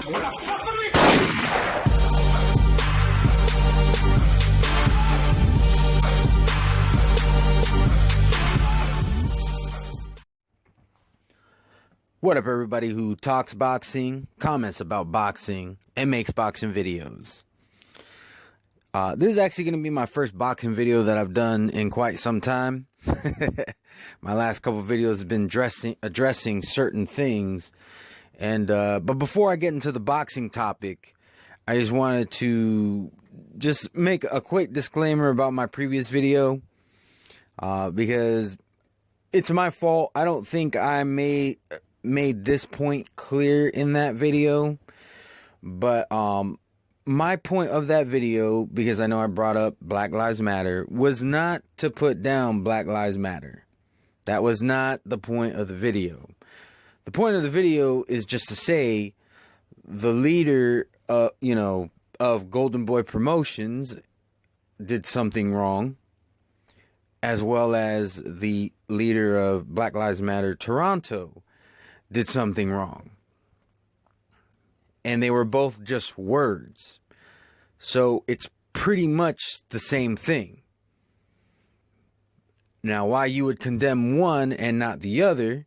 What up, everybody who talks boxing, comments about boxing, and makes boxing videos? This is actually going to be my first boxing video that I've done in quite some time. My last couple of videos have been addressing certain things. But before I get into the boxing topic, I just wanted to just make a quick disclaimer about my previous video. Because it's my fault. I don't think I made this point clear in that video, but my point of that video, because I know I brought up Black Lives Matter, was not to put down Black Lives Matter. That was not the point of the video. The point of the video is just to say the leader of Golden Boy Promotions did something wrong, as well as the leader of Black Lives Matter Toronto did something wrong. And they were both just words. So it's pretty much the same thing. Now, why you would condemn one and not the other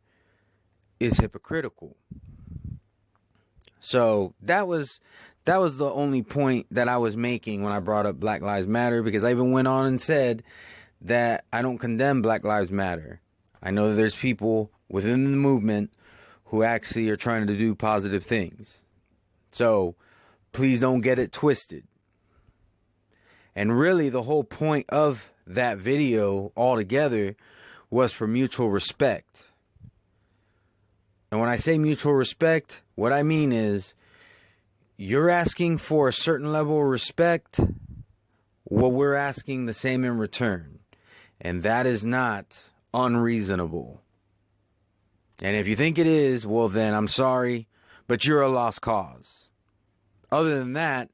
is hypocritical. So that was the only point that I was making when I brought up Black Lives Matter, because I even went on and said that I don't condemn Black Lives Matter. I know that there's people within the movement who actually are trying to do positive things. So please don't get it twisted. And really, the whole point of that video altogether was for mutual respect. And when I say mutual respect, what I mean is you're asking for a certain level of respect. Well, we're asking the same in return. And that is not unreasonable. And if you think it is, well, then I'm sorry, but you're a lost cause. Other than that,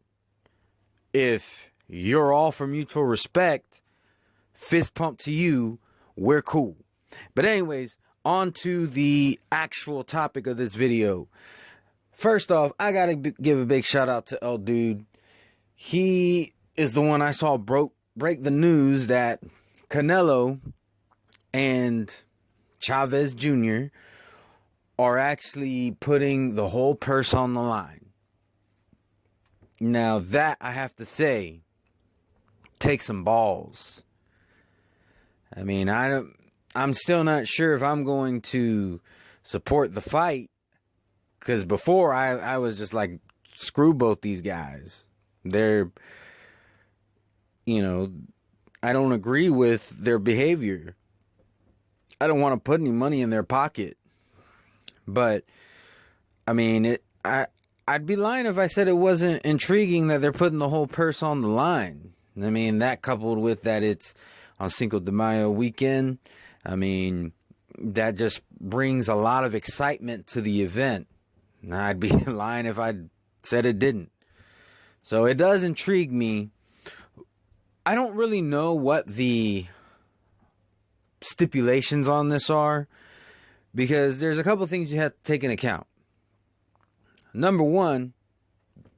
if you're all for mutual respect, fist pump to you, we're cool. But anyways, on to the actual topic of this video. First off, I gotta give a big shout out to El Dude. He is the one I saw break the news that Canelo and Chavez Jr. are actually putting the whole purse on the line. Now that, I have to say, takes some balls. I mean, I'm still not sure if I'm going to support the fight, because before I was just like, screw both these guys. They're, I don't agree with their behavior. I don't want to put any money in their pocket. But, I mean, I'd be lying if I said it wasn't intriguing that they're putting the whole purse on the line. I mean, that coupled with that it's on Cinco de Mayo weekend, I mean, that just brings a lot of excitement to the event. I'd be lying if I said it didn't. So it does intrigue me. I don't really know what the stipulations on this are, because there's a couple of things you have to take into account. Number one,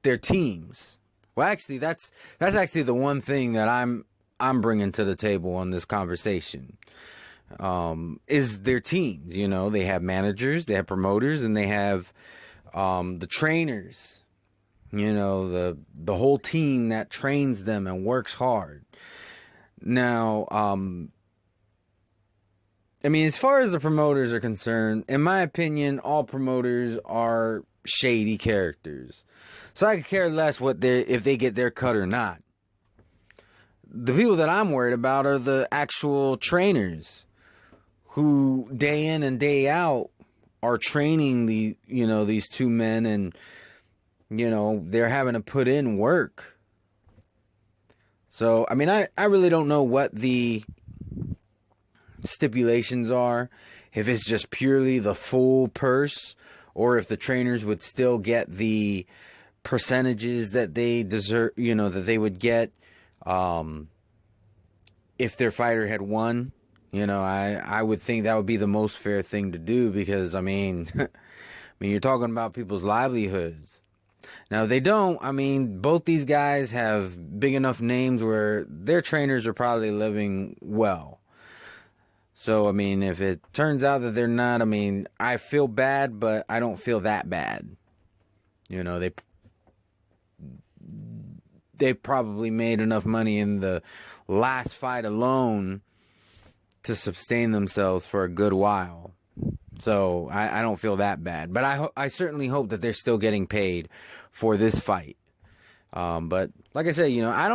their teams. Well, actually, that's actually the one thing that I'm bringing to the table on this conversation. Is their teams. They have managers, they have promoters, and they have the trainers. The whole team that trains them and works hard. Now, I mean, as far as the promoters are concerned, in my opinion, all promoters are shady characters. So I could care less if they get their cut or not. The people that I'm worried about are the actual trainers who day in and day out are training these two men, and they're having to put in work. So I mean, I really don't know what the stipulations are, if it's just purely the full purse, or if the trainers would still get the percentages that they deserve, that they would get if their fighter had won. I would think that would be the most fair thing to do, because I mean you're talking about people's livelihoods. Now, if they don't, I mean, both these guys have big enough names where their trainers are probably living well. So, I mean, if it turns out that they're not, I mean, I feel bad, but I don't feel that bad. You know, they probably made enough money in the last fight alone to sustain themselves for a good while. So I don't feel that bad. But I certainly hope that they're still getting paid for this fight. But like I said, you know, I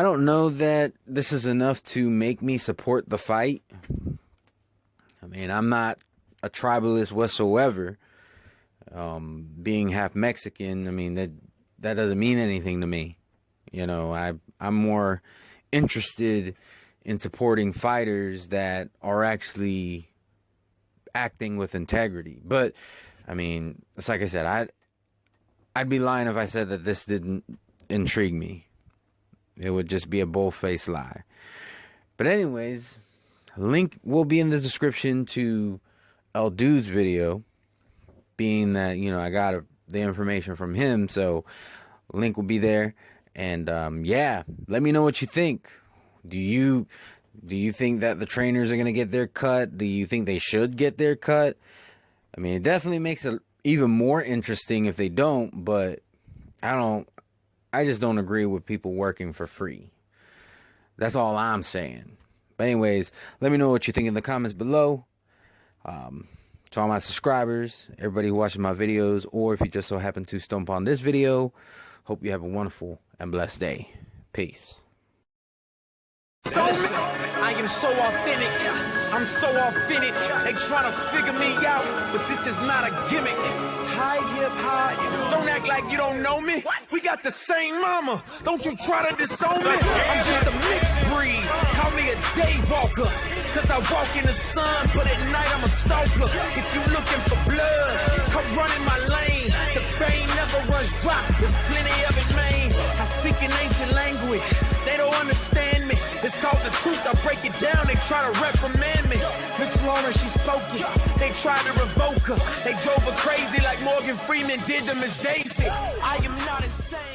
don't know that this is enough to make me support the fight. I mean, I'm not a tribalist whatsoever. Being half Mexican, I mean, that doesn't mean anything to me. You know, I'm more interested in supporting fighters that are actually acting with integrity. But I mean, it's like I said, I'd be lying if I said that this didn't intrigue me. It would just be a bull-faced lie. But anyways, link will be in the description to El Dude's video, being that, you know, I got the information from him, so link will be there. And yeah, let me know what you think. Do you think that the trainers are going to get their cut? Do you think they should get their cut? I mean, it definitely makes it even more interesting if they don't, but I just don't agree with people working for free. That's all I'm saying. But anyways, let me know what you think in the comments below. To all my subscribers, everybody who watches my videos, or if you just so happen to stumble on this video, hope you have a wonderful and blessed day. Peace. I am so authentic, I'm so authentic. They trying to figure me out, but this is not a gimmick. Hi, hip hop, don't act like you don't know me. We got the same mama, don't you try to disown me. I'm just a mixed breed, call me a day walker. Cause I walk in the sun, but at night I'm a stalker. If you looking for blood, come run in my lane. The fame never runs dry, there's plenty of it, man. I speak an ancient language, they don't understand me. It's called the truth, I break it down, they try to reprimand me. Miss Lauren, she spoke it, they tried to revoke her. They drove her crazy like Morgan Freeman did to Miss Daisy. I am not insane.